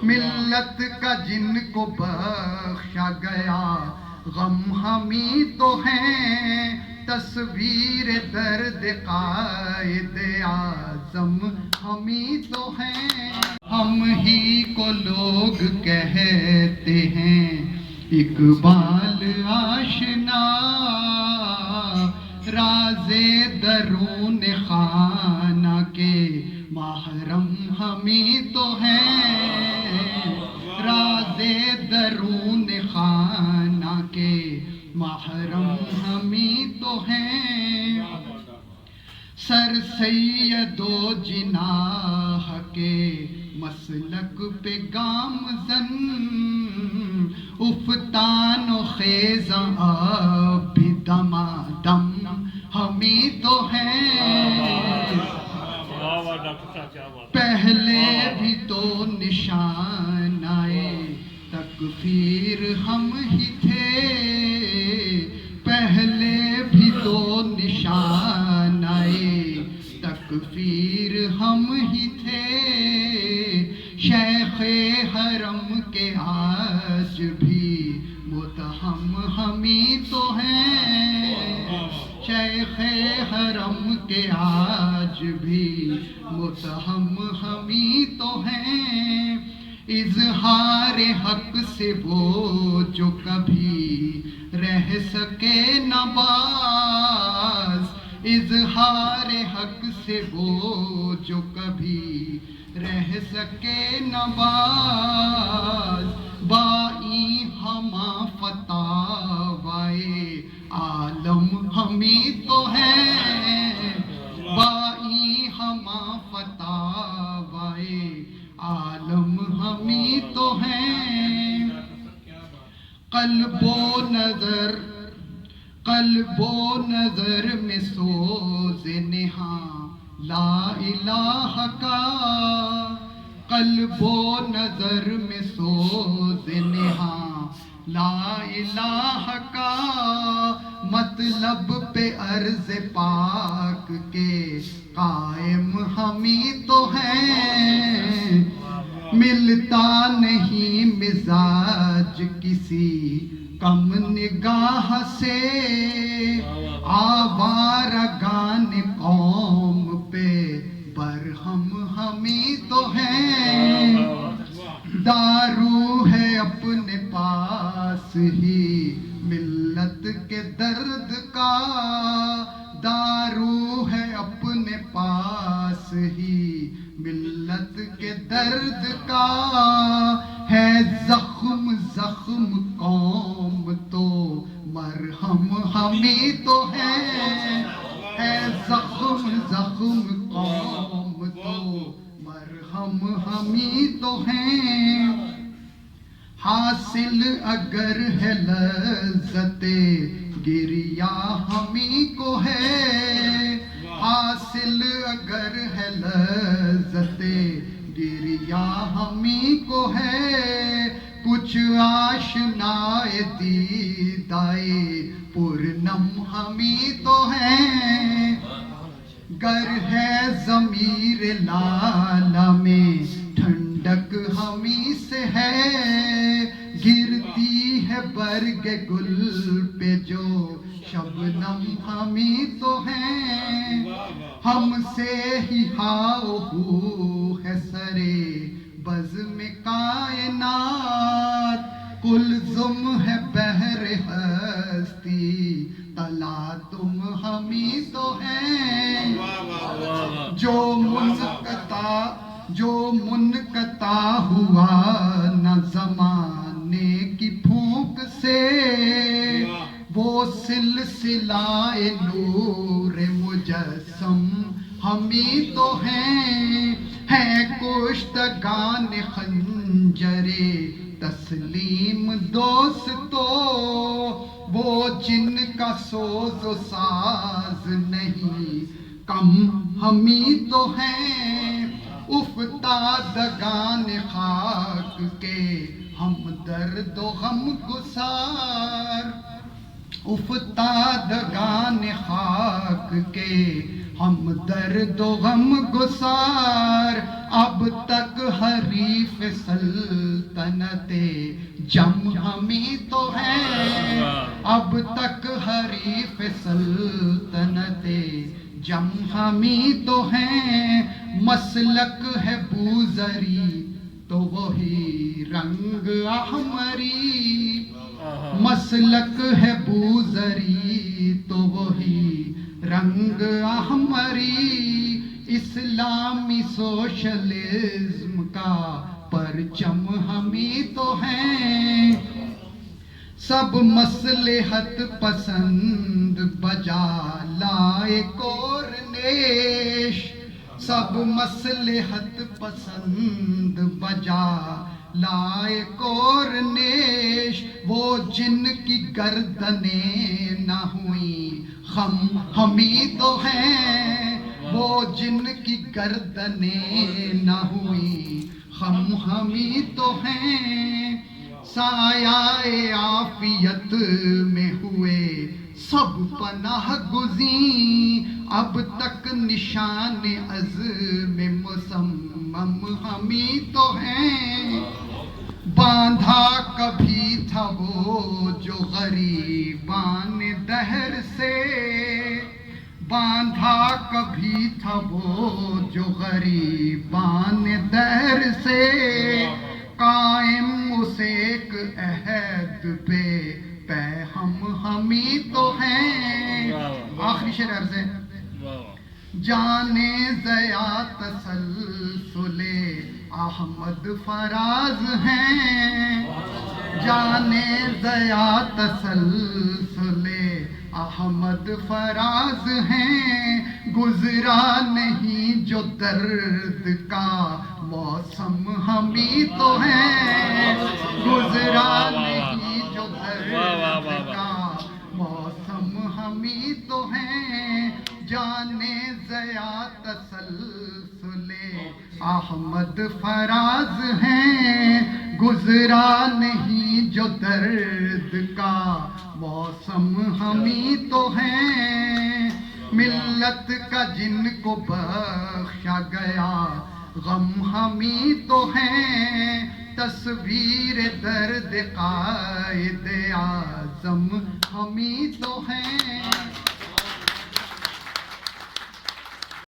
ملت کا جن کو بخشا گیا غم ہمیں تو ہیں، تصویر درد قائد اعظم ہمیں تو ہیں۔ ہم ہی کو لوگ کہتے ہیں اقبال آشنا، راز درون خانہ کے محرم ہمیں تو ہیں، راز درون خانہ کے محرم ہمیں تو ہیں۔ سر سید و جناح کے مسلک پہ گامزن، افتان و خیزاں اب بھی دمادم ہمیں تو ہیں۔ پہلے بھی تو نشان آئے تکفیر ہم ہی تھے، پہلے بھی تو نشان آئے تکفیر ہم ہی تھے۔ شیخ حرم کے آج بھی متہم ہمیں تو ہیں، شیخ حرم کے آج بھی متہم ہمیں تو ہیں۔ اظہار حق سے وہ جو کبھی رہ سکے نہ باز، اظہار حق سے وہ جو کبھی رہ سکے نہ باز، بائی ہما فتاوائے عالم ہمیں تو ہیں، بائی ہما فتاوائے عالم ہمیں تو ہیں۔ قلب و نظر میں سوز نہاں لا الہ کا، قلب و نظر میں سوز نہاں لا الہ کا، مطلب پہ عرض پاک کے قائم ہمیں تو ہیں۔ ملتا نہیں مزاج کسی کم نگاہ سے، آوارگان قوم پہ برہم ہمیں تو ہیں۔ دارو ہے اپنے پاس ہی ملت کے درد کا، دارو ہے اپنے پاس ہی ملت کے درد کا، ہے زخم زخم قوم تو مرہم ہمیں تو ہے زخم زخم قوم تو مرہم ہمیں تو ہیں۔ حاصل اگر ہے لذت گریہ ہمیں کو ہے، حاصل اگر ہے لذت گریہ ہمیں کو ہے، کچھ آشنائے دیدائے پورنم ہمیں تو ہیں۔ گر ہے ضمیر لالہ میں ٹھنڈک ہمیں سے ہے، گرتی ہے برگ گل پہ جو شبنم ہمیں تو ہیں۔ ہم سے ہی ہاؤ ہو ہے سرے بزم کائنات، کلثم ہے بحر ہستی تلا تم ہمیں تو ہیں۔ جو منقطع ہوا نہ زمانے کی پھونک سے، وہ سلسلہ نور مجسم ہمیں تو ہیں۔ ہے کشتگان خنجر تسلیم دوستو، وہ جن کا سوز و ساز نہیں کم ہمیں تو ہیں۔ افتادگان خاک کے ہم درد و غم گسار، افتادگان خاک کے ہم درد و غم گسار، اب تک حریف سلطنت جم ہمیں تو ہیں، اب تک حریف سلطنت جم ہمیں تو ہیں، مسلک ہے بوذری تو وہی رنگ احمری، مسلک ہے بوذری تو وہی رنگ احمری، اسلامی سوشلزم کا پرچم ہمیں تو ہیں، سب مصلحت پسند بجا لائے کورنیش، سب مصلحت پسند بجا لائے کورنیش، وہ جن کی گردنیں نہ ہوئیں خم ہمیں تو ہیں، وہ جن کی گردنیں نہ ہوئیں خم ہمیں تو ہیں، سایہ عافیت میں ہوئے سب پناہ گزیں، اب تک نشان عزم مصمم ہمیں تو ہیں، باندھا کبھی تھا وہ جو غریبان دہر سے، باندھا کبھی تھا وہ جو غریبان دہر سے، قائم اس ایک عہد پہ ہم ہمیں تو ہیں، آخری شعر عرض ہے، جانے ضیا تسلسل احمد فراز ہیں، جانے ضیا تسلسل احمد فراز ہیں، گزرا نہیں جو درد کا موسم ہمیں تو ہیں، گزرا نہیں جو درد کا موسم ہمیں تو ہیں، جانے ضیا تسلسل احمد فراز ہیں، گزرا نہیں جو درد کا موسم ہمیں تو ہیں، ملت کا جن کو بخشا گیا غم ہمیں تو ہیں، تصویر درد قائد اعظم ہمیں تو ہیں۔